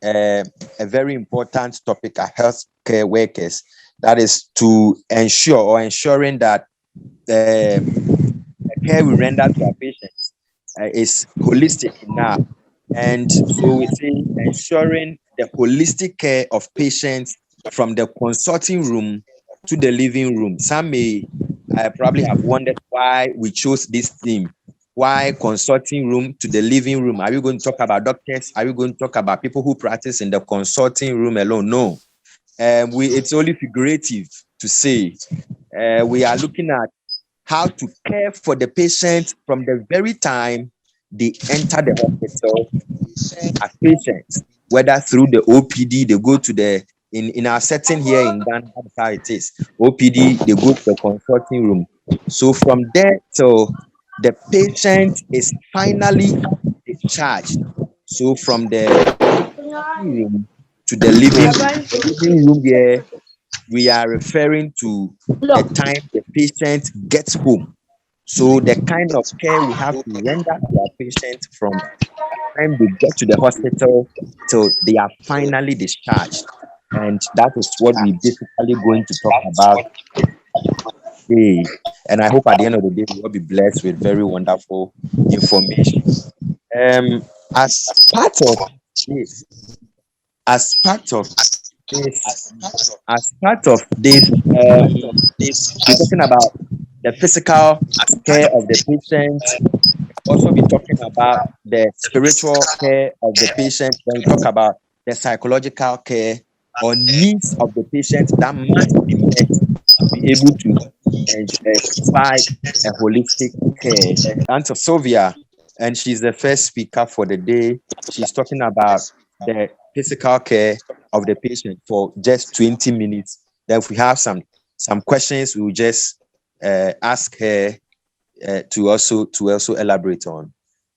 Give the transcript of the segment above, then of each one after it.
a very important topic at healthcare workers. That is to ensure or ensuring that the care we render to our patients is holistic enough. And so we say ensuring the holistic care of patients from the consulting room to the living room. Some may probably have wondered why we chose this theme. Why consulting room to the living room? Are we going to talk about doctors? Are we going to talk about people who practice in the consulting room alone? No. It's only figurative to say. We are looking at how to care for the patient from the very time they enter the hospital as patients, whether through the OPD, they go to in our setting here in Ghana, that's how it is. OPD, they go to the consulting room. So from there till the patient is finally discharged. So from the room to the living room here, we are referring to the time the patient gets home. So the kind of care we have to render to our patients from the time they get to the hospital till they are finally discharged. And that is what we basically going to talk about today. And I hope at the end of the day we will be blessed with very wonderful information. Um, as part of this, as part of this, as part of this, we're talking about the physical care of the patient. Also, be talking about the spiritual care of the patient. Then we talk about the psychological care or needs of the patient that must be met to be able to provide a holistic care. Aunt Sylvia, and she's the first speaker for the day. She's talking about the physical care of the patient for just 20 minutes. Then if we have some questions, we will just ask her to also elaborate on.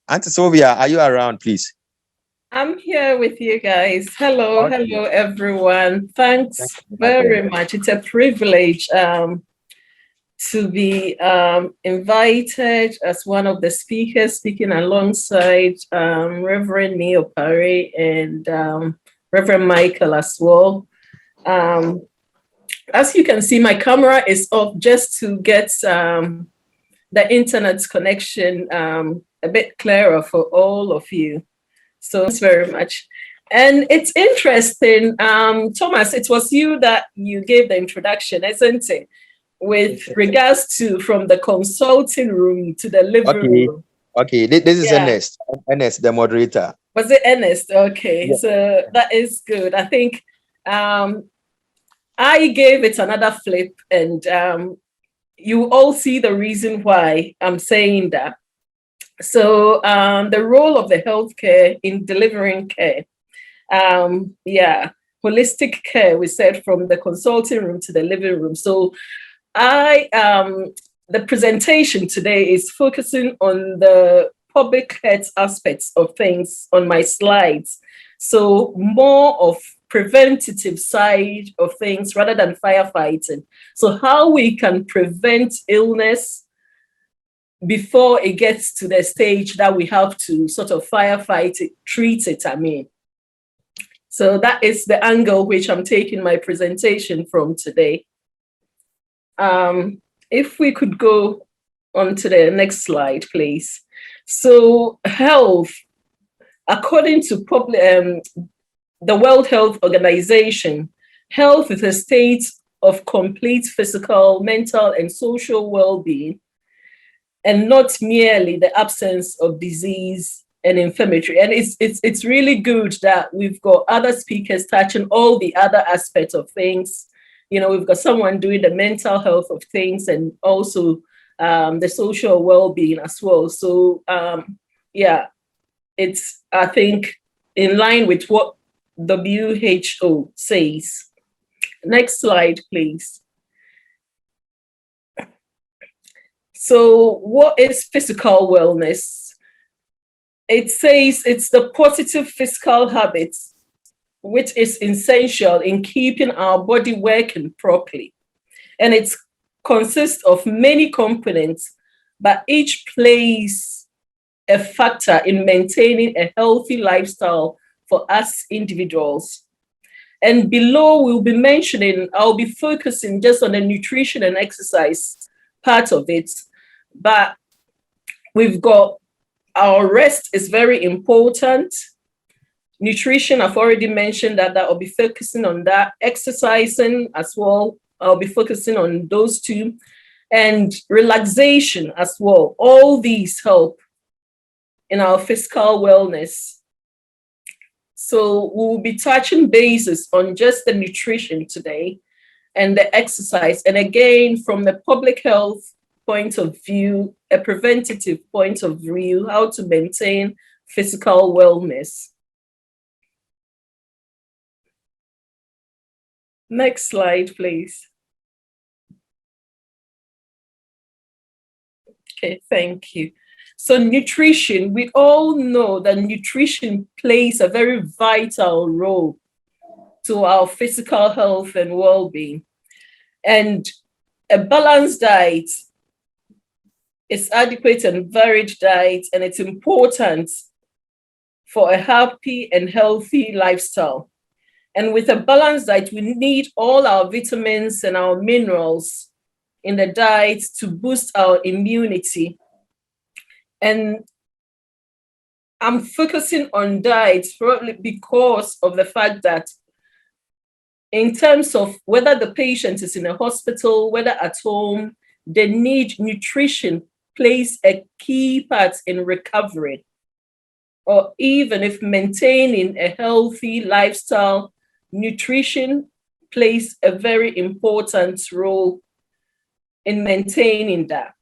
Auntie Sylvia, are you around, please? I'm here with you guys. Hello, Okay. hello, everyone. Thanks very much. It's a privilege to be invited as one of the speakers, speaking alongside Reverend Neo Pare and Reverend Michael as well. As you can see, my camera is off just to get the internet connection a bit clearer for all of you. So thanks very much. And it's interesting, Thomas, it was you that you gave the introduction, isn't it? With regards to from the consulting room to the living room. Okay, this is Ernest, the moderator. Was it Ernest? Okay, so that is good. I think I gave it another flip, and you all see the reason why I'm saying that. So the role of the healthcare in delivering care. Holistic care, we said, from the consulting room to the living room. So the presentation today is focusing on the public health aspects of things on my slides. So more of preventative side of things rather than firefighting. So how we can prevent illness before it gets to the stage that we have to sort of firefight it, treat it, I mean. So that is the angle which I'm taking my presentation from today. If we could go on to the next slide, please. So health, according to the World Health Organization, health is a state of complete physical, mental, and social well-being, and not merely the absence of disease and inflammatory. And it's really good that we've got other speakers touching all the other aspects of things. You know, we've got someone doing the mental health of things and also the social well-being as well. So it's, I think, in line with what WHO says. Next slide, please. So what is physical wellness? It says it's the positive physical habits which is essential in keeping our body working properly. And it consists of many components, but each plays a factor in maintaining a healthy lifestyle for us individuals. And below, we'll be mentioning, I'll be focusing just on the nutrition and exercise part of it. But we've got our rest is very important. Nutrition, I've already mentioned that I'll be focusing on that. Exercising as well, I'll be focusing on those two. And relaxation as well. All these help in our physical wellness. So we'll be touching bases on just the nutrition today and the exercise. And again, from the public health point of view, a preventative point of view, how to maintain physical wellness. Next slide, please. Okay, thank you. So nutrition, we all know that nutrition plays a very vital role to our physical health and well-being. And a balanced diet is adequate and varied diet, and it's important for a happy and healthy lifestyle. And with a balanced diet, we need all our vitamins and our minerals in the diet to boost our immunity. And I'm focusing on diet probably because of the fact that in terms of whether the patient is in a hospital, whether at home, the need nutrition plays a key part in recovery, or even if maintaining a healthy lifestyle, nutrition plays a very important role in maintaining that.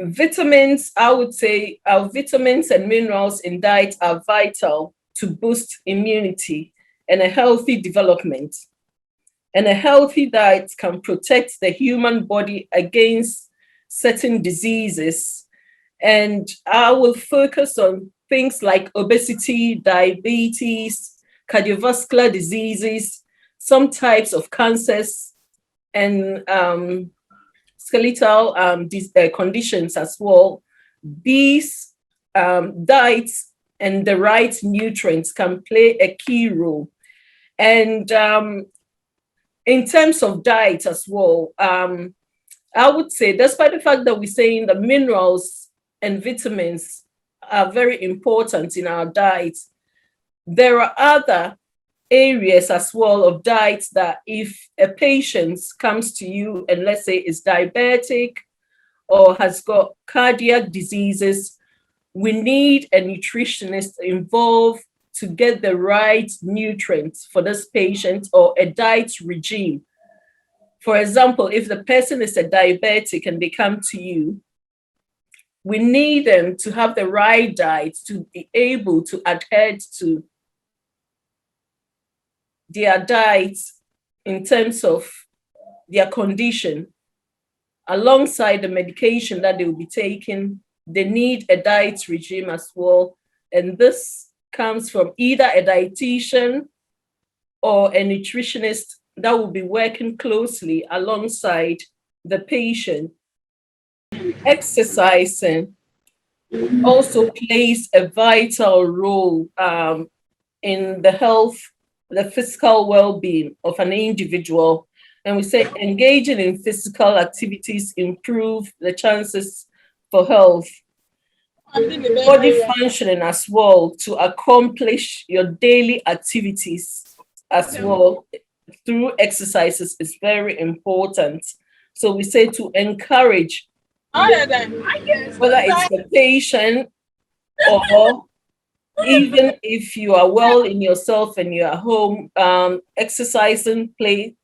Vitamins, I would say our vitamins and minerals in diet are vital to boost immunity and a healthy development. And a healthy diet can protect the human body against certain diseases. And I will focus on things like obesity, diabetes, cardiovascular diseases, some types of cancers, and skeletal conditions as well. These diets and the right nutrients can play a key role. And in terms of diet as well, I would say, despite the fact that we're saying the minerals and vitamins are very important in our diet, there are other areas as well of diets that if a patient comes to you and let's say is diabetic or has got cardiac diseases, we need a nutritionist involved to get the right nutrients for this patient or a diet regime. For example, if the person is a diabetic and they come to you, we need them to have the right diet to be able to adhere to their diet in terms of their condition. Alongside the medication that they will be taking, they need a diet regime as well. And this comes from either a dietitian or a nutritionist that will be working closely alongside the patient. Exercising also plays a vital role in the health, the physical well-being of an individual. And we say engaging in physical activities improve the chances for health. Body functioning as well to accomplish your daily activities as well through exercises is very important. So we say to encourage, whether it's the patient or even if you are well in yourself and you're at home, exercising plays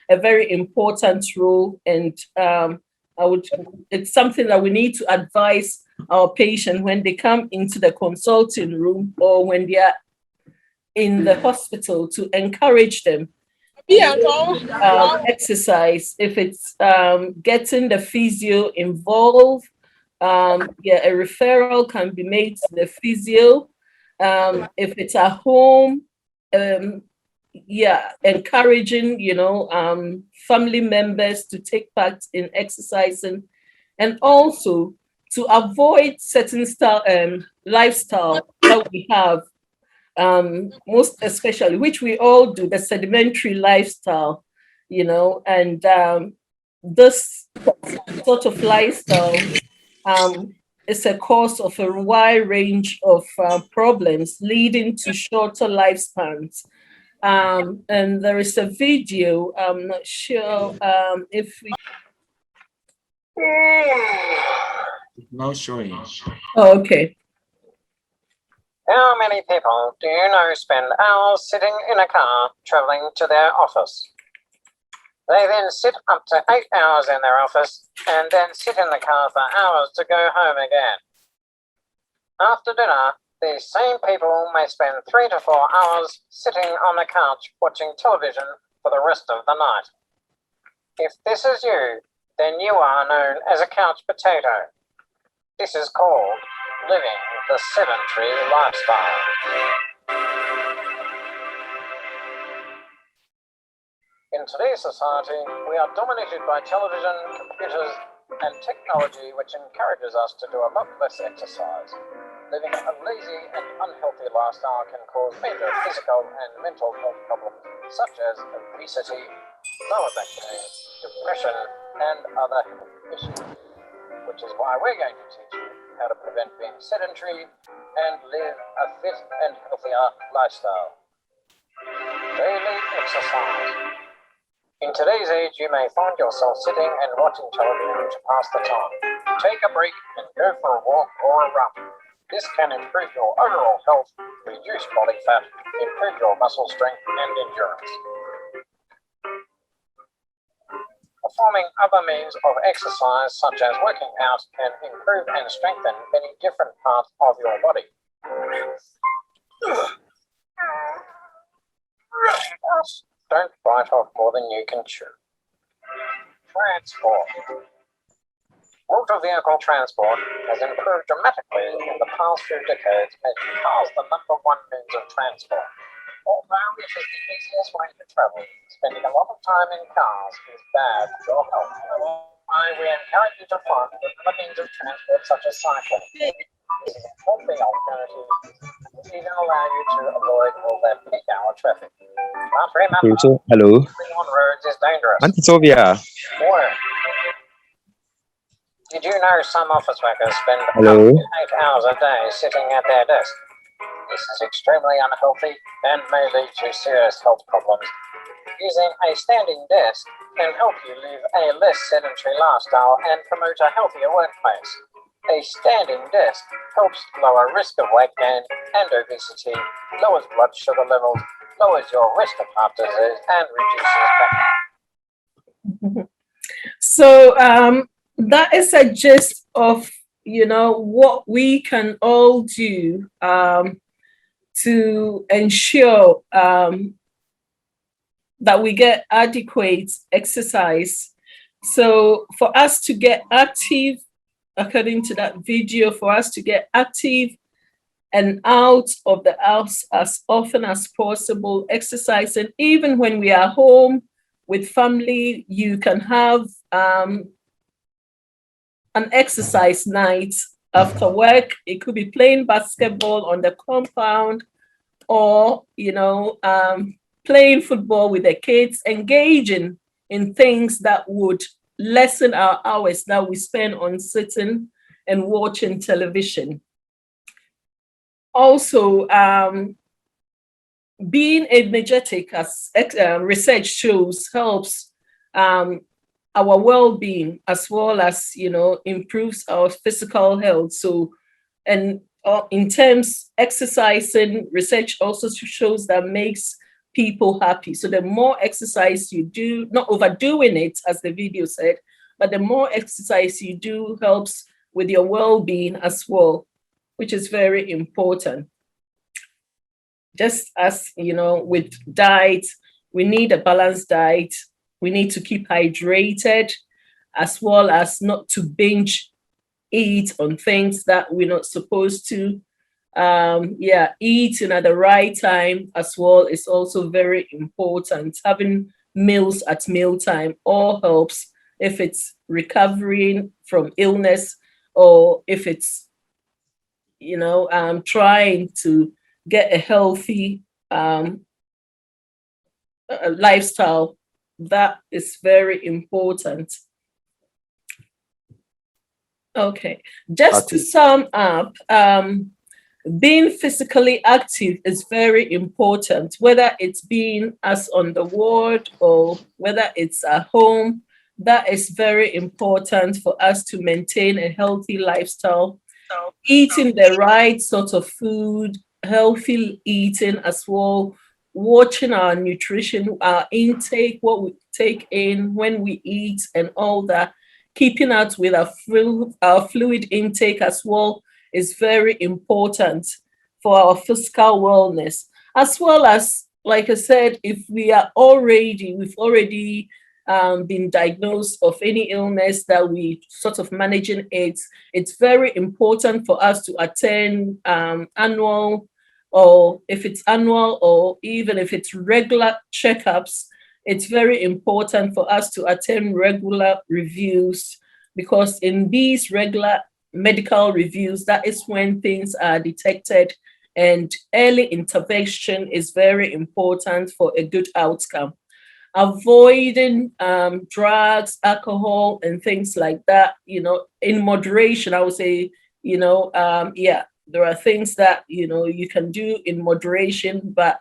a very important role. And it's something that we need to advise our patient when they come into the consulting room or when they are in the hospital, to encourage them exercise. If it's getting the physio involved, a referral can be made to the physio. If it's at home, encouraging, family members to take part in exercising, and also to avoid certain lifestyle that we have, most especially, which we all do, the sedimentary lifestyle, and this sort of lifestyle is a cause of a wide range of problems leading to shorter lifespans. And there is a video, I'm not sure if we. Not showing. Oh, okay. How many people do you know spend hours sitting in a car traveling to their office? They then sit up to 8 hours in their office and then sit in the car for hours to go home again. After dinner, these same people may spend 3 to 4 hours sitting on the couch watching television for the rest of the night. If this is you, then you are known as a couch potato. This is called living the sedentary lifestyle. In today's society, we are dominated by television, computers, and technology which encourages us to do a lot less exercise. Living a lazy and unhealthy lifestyle can cause major physical and mental health problems such as obesity, lower back pain, depression, and other health issues. Which is why we're going to teach you how to prevent being sedentary and live a fit and healthier lifestyle. Daily exercise. In today's age, you may find yourself sitting and watching television to pass the time. Take a break and go for a walk or a run. This can improve your overall health, reduce body fat, improve your muscle strength and endurance. Performing other means of exercise, such as working out, can improve and strengthen many different parts of your body. Don't bite off more than you can chew. Transport. Motor vehicle transport has improved dramatically in the past few decades, making cars the #1 means of transport. Although it is the easiest way to travel, spending a lot of time in cars is bad for your health. We encourage you to find other means of transport such as cycling. This is a healthy alternative to even allow you to avoid all that peak hour traffic. But remember, Hello. driving on roads is dangerous. Auntie Sylvia. Work. Did you know some office workers spend up Hello. to 8 hours a day sitting at their desk? This is extremely unhealthy and may lead to serious health problems. Using a standing desk can help you live a less sedentary lifestyle and promote a healthier workplace. A standing desk helps lower risk of weight gain and obesity, lowers blood sugar levels, lowers your risk of heart disease, and reduces back. So that is a gist of what we can all do to ensure that we get adequate exercise. So for us to get active, according to that video, for us to get active and out of the house as often as possible, exercising, even when we are home with family, you can have an exercise night after work. It could be playing basketball on the compound, or playing football with the kids, engaging in things that would lessen our hours that we spend on sitting and watching television. Also, being energetic, as research shows, helps our well-being, as well as improves our physical health. So, and in terms exercising, research also shows that makes people happy. So the more exercise you do, not overdoing it, as the video said, but the more exercise you do helps with your well-being as well, which is very important. Just as with diet, we need a balanced diet. We need to keep hydrated, as well as not to binge eat on things that we're not supposed to. Eating at the right time as well is also very important. Having meals at mealtime all helps if it's recovering from illness or if it's, trying to get a healthy lifestyle. That is very important. Okay, just to sum up, being physically active is very important, whether it's being us on the ward or whether it's at home. That is very important for us to maintain a healthy lifestyle. Eating the right sort of food, healthy eating as well, watching our nutrition, our intake, what we take in when we eat, and all that. Keeping up with our fluid intake as well is very important for our physical wellness, as well as, like I said, if we've already been diagnosed of any illness that we sort of managing it, it's very important for us to attend annual, or if it's annual, or even if it's regular checkups. It's very important for us to attend regular reviews, because in these regular medical reviews, that is when things are detected, and early intervention is very important for a good outcome. Avoiding drugs, alcohol, and things like that, in moderation, I would say, there are things that, you can do in moderation, but,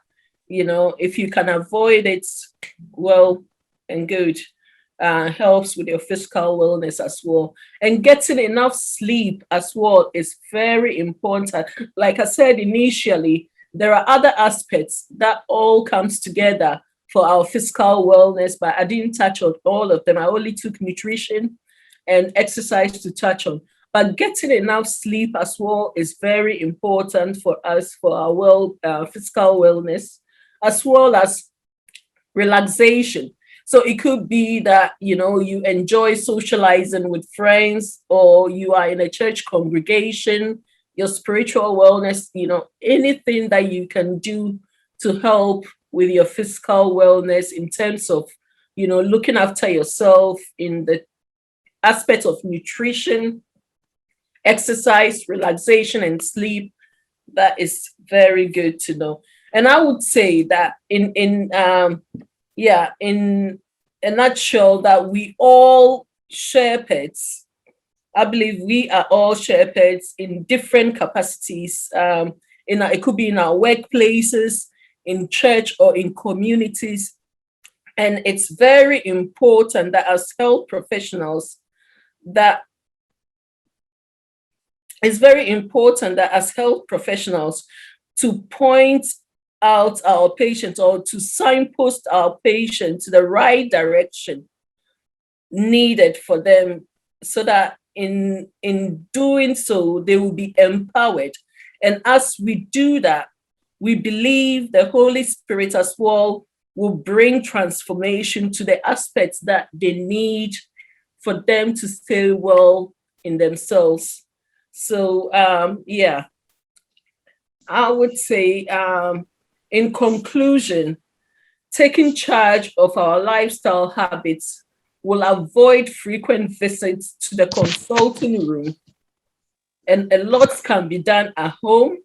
if you can avoid it, well and good. Helps with your physical wellness as well. And getting enough sleep as well is very important. Like I said initially, there are other aspects that all comes together for our physical wellness, but I didn't touch on all of them. I only took nutrition and exercise to touch on. But getting enough sleep as well is very important for us, for our physical wellness, as well as relaxation. So it could be that, you enjoy socializing with friends, or you are in a church congregation, your spiritual wellness, anything that you can do to help with your physical wellness in terms of, looking after yourself in the aspect of nutrition, exercise, relaxation, and sleep. That is very good to know. And I would say that in a nutshell, that we all shepherds. I believe we are all shepherds in different capacities. It could be in our workplaces, in church, or in communities. And it's very important that as health professionals, to point out our patients, or to signpost our patients to the right direction needed for them, so that in doing so, they will be empowered. And as we do that, we believe the Holy Spirit as well will bring transformation to the aspects that they need for them to stay well in themselves. So, I would say, in conclusion, taking charge of our lifestyle habits will avoid frequent visits to the consulting room. And a lot can be done at home,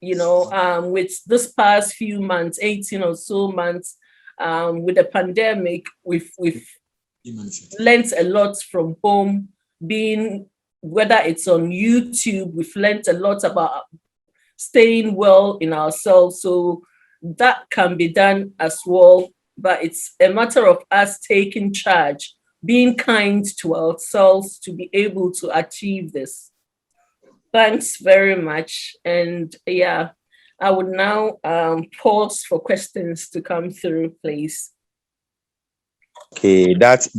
with this past few months, 18 or so months, with the pandemic, we've learned a lot from home, whether it's on YouTube, we've learned a lot about staying well in ourselves. So that can be done as well, but it's a matter of us taking charge, being kind to ourselves to be able to achieve this. Thanks very much. And I would now pause for questions to come through, please. Okay, that's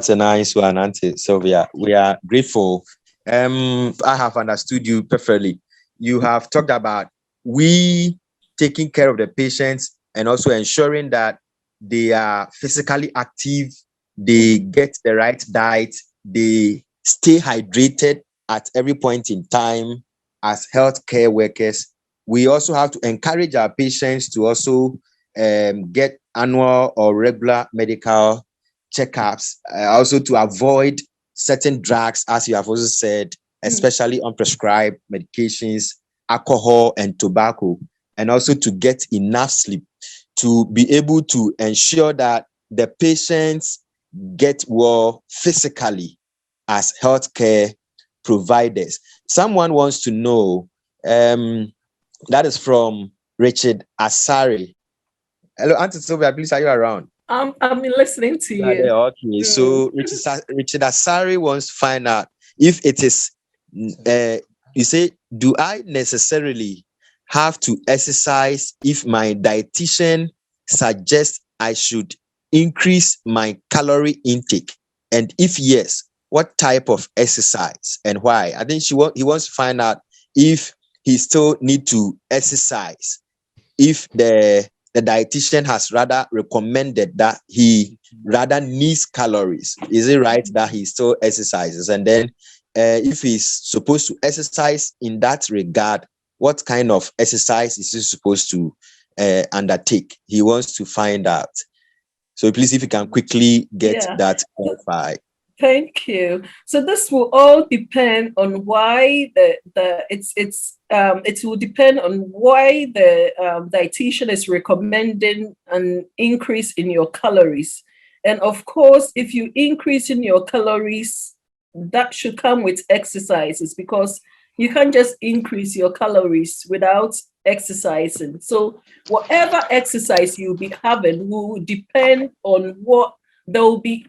a nice one, Auntie Sylvia. We are grateful. I have understood you perfectly. You have talked about we taking care of the patients and also ensuring that they are physically active, they get the right diet, they stay hydrated at every point in time as healthcare workers. We also have to encourage our patients to also get annual or regular medical checkups, also to avoid certain drugs, as you have also said, especially unprescribed medications, alcohol, and tobacco, and also to get enough sleep to be able to ensure that the patients get well physically as healthcare providers. Someone wants to know, that is from Richard Asari. Hello, Auntie Sylvia, please, are you around? I'm listening to Yeah, you. okay. So Richard Asari wants to find out if it is, you say, do I necessarily have to exercise if my dietitian suggests I should increase my calorie intake? And if yes, what type of exercise and why? I think he wants to find out if he still need to exercise, if the dietitian has rather recommended that he rather needs calories. Is it right that he still exercises? And then if he's supposed to exercise in that regard, what kind of exercise is he supposed to undertake? He wants to find out. So please, if you can quickly get that clarified. Thank you. So this will all depend on why it will depend on why the dietitian is recommending an increase in your calories. And of course, if you increase in your calories, that should come with exercises, because you can't just increase your calories without exercising. So whatever exercise you'll be having will depend on what there'll be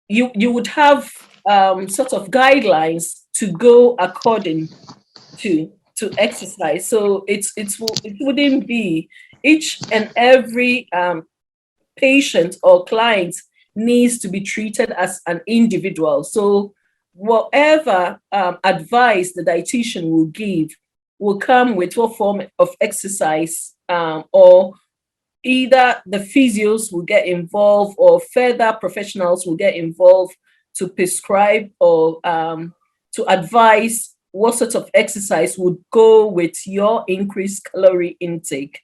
you would have sort of guidelines to go according to exercise. So it wouldn't be each and every patient or client needs to be treated as an individual. So whatever advice the dietitian will give will come with what form of exercise, or either the physios will get involved or further professionals will get involved to prescribe or to advise what sort of exercise would go with your increased calorie intake.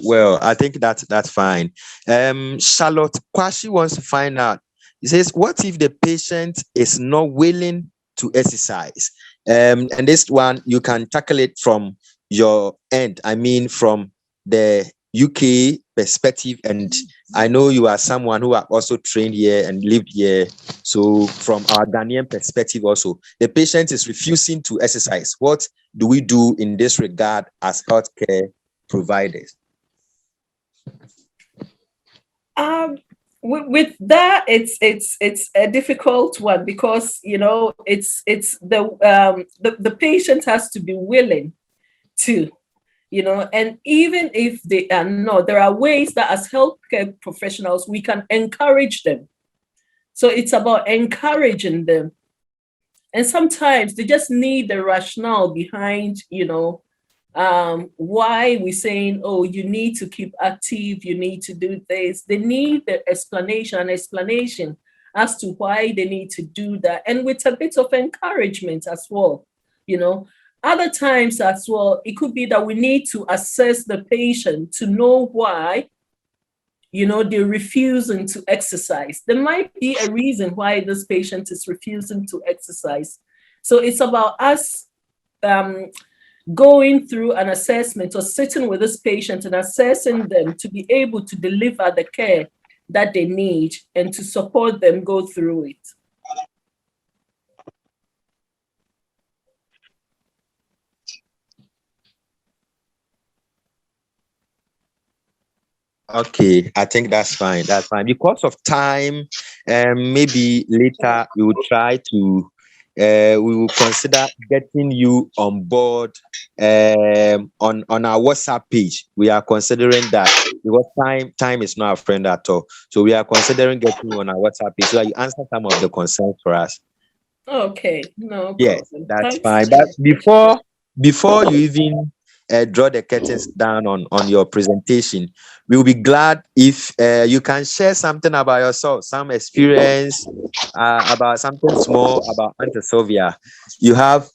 Well, I think that's fine. Charlotte Kwashi wants to find out. He says, what if the patient is not willing to exercise? And this one, you can tackle it from your end. I mean, from the UK perspective. And I know you are someone who are also trained here and lived here. So from our Ghanaian perspective also, the patient is refusing to exercise. What do we do in this regard as healthcare providers? With that, it's a difficult one, because it's the patient has to be willing to, and even if they are not, there are ways that as healthcare professionals we can encourage them. So it's about encouraging them, and sometimes they just need the rationale behind why we're saying, oh, you need to keep active, you need to do this. They need the explanation as to why they need to do that, and with a bit of encouragement as well. Other times as well, it could be that we need to assess the patient to know why they're refusing to exercise. There might be a reason why this patient is refusing to exercise. So it's about us going through an assessment or sitting with this patient and assessing them to be able to deliver the care that they need and to support them go through it. Okay, I think that's fine. That's fine. Because of time, maybe later we will try to we will consider getting you on board on our WhatsApp page. We are considering that, because time is not a friend at all. So we are considering getting you on our WhatsApp page so that you answer some of the concerns for us. Okay, no problem. Yes, that's Thanks. fine. But before you even draw the curtains down on your presentation, we will be glad if you can share something about yourself, some experience about something small about Auntie Sylvia. You have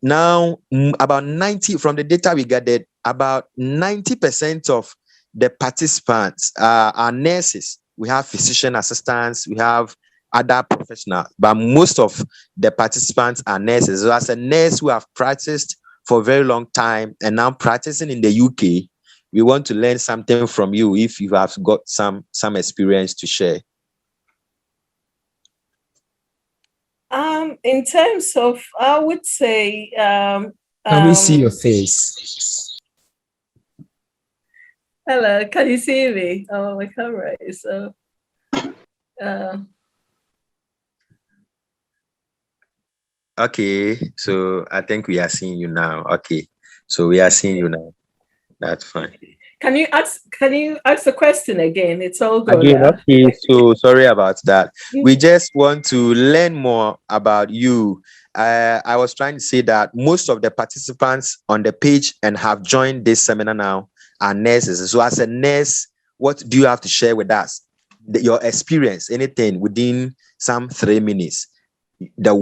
now about 90, from the data we gathered, about 90% of the participants are nurses. We have physician assistants, we have other professionals, but most of the participants are nurses. So as a nurse who have practiced for a very long time and now practicing in the UK, we want to learn something from you if you have got some experience to share. In terms of, I would say, Can we see your face? Hello, can you see me? Oh, my camera is Okay, so I think we are seeing you now. Okay, so we are seeing you now. That's fine. Can you ask the question again? It's all good. Again, okay, so sorry about that. We just want to learn more about you. I was trying to say that most of the participants on the page and have joined this seminar now are nurses. So as a nurse, what do you have to share with us? Your experience, anything within some 3 minutes. The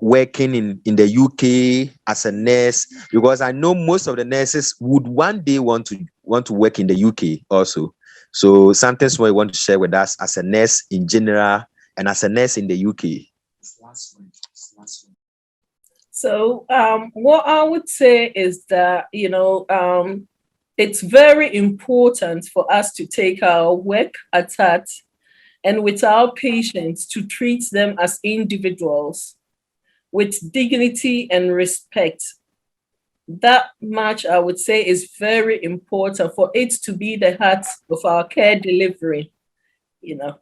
working in the UK as a nurse, because I know most of the nurses would one day want to work in the UK also. So something small you want to share with us as a nurse in general and as a nurse in the UK. So what I would say is that, it's very important for us to take our work at heart and with our patients to treat them as individuals with dignity and respect. That much I would say is very important for it to be the heart of our care delivery,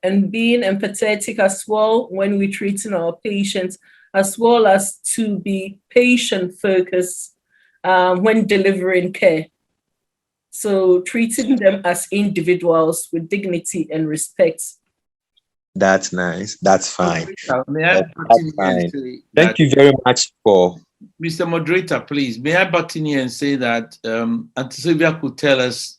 and being empathetic as well when we're treating our patients, as well as to be patient focused when delivering care. So treating them as individuals with dignity and respect. That's nice. That's fine. May I That's fine. Thank you very much for... Mr. Moderator, please, may I butt in here and say that Auntie Sylvia could tell us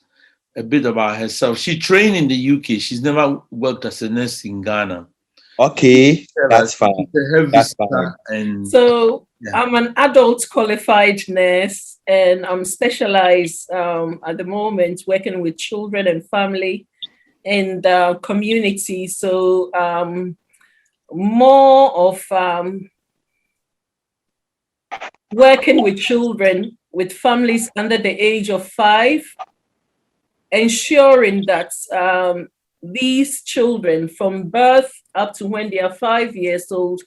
a bit about herself. She trained in the UK. She's never worked as a nurse in Ghana. Okay, that's fine. That's fine. So I'm an adult qualified nurse, and I'm specialized at the moment working with children and family in the community. So more of working with children, with families under the age of 5, ensuring that these children from birth up to when they are 5 years old,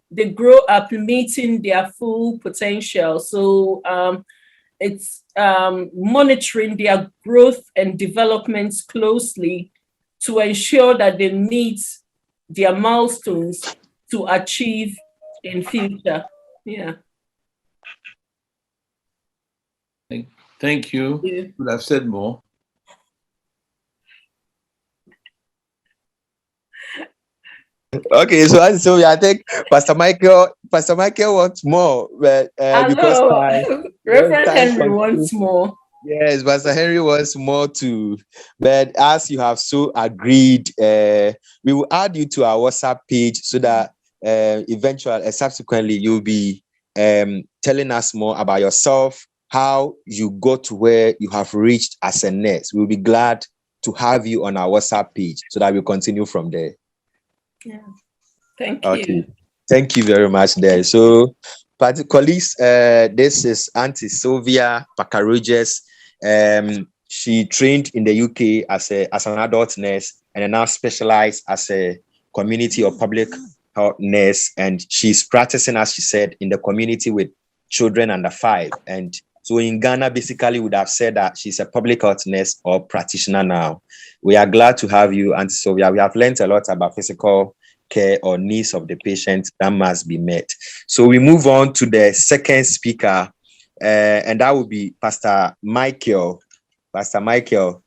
they grow up meeting their full potential. So it's monitoring their growth and developments closely to ensure that they meet their milestones to achieve in future. Yeah. Thank you. You could have said more. Okay, so I think Pastor Michael wants more, but because Reverend Henry wants more. Yes, Pastor Henry wants more too. But as you have so agreed, we will add you to our WhatsApp page so that eventually, subsequently, you'll be telling us more about yourself, how you got to where you have reached as a nurse. We'll be glad to have you on our WhatsApp page so that we'll continue from there. Yeah. Thank you. Thank you very much there. So, colleagues, this is Auntie Sylvia Pakaroges. She trained in the UK as an adult nurse and now specialized as a community or public health nurse. And she's practicing, as she said, in the community with children under 5. And so in Ghana, basically, would have said that she's a public health nurse or practitioner now. We are glad to have you, Auntie Sylvia. We have learned a lot about physical care or needs of the patient that must be met. So we move on to the second speaker, and that will be Pastor Michael. Pastor Michael,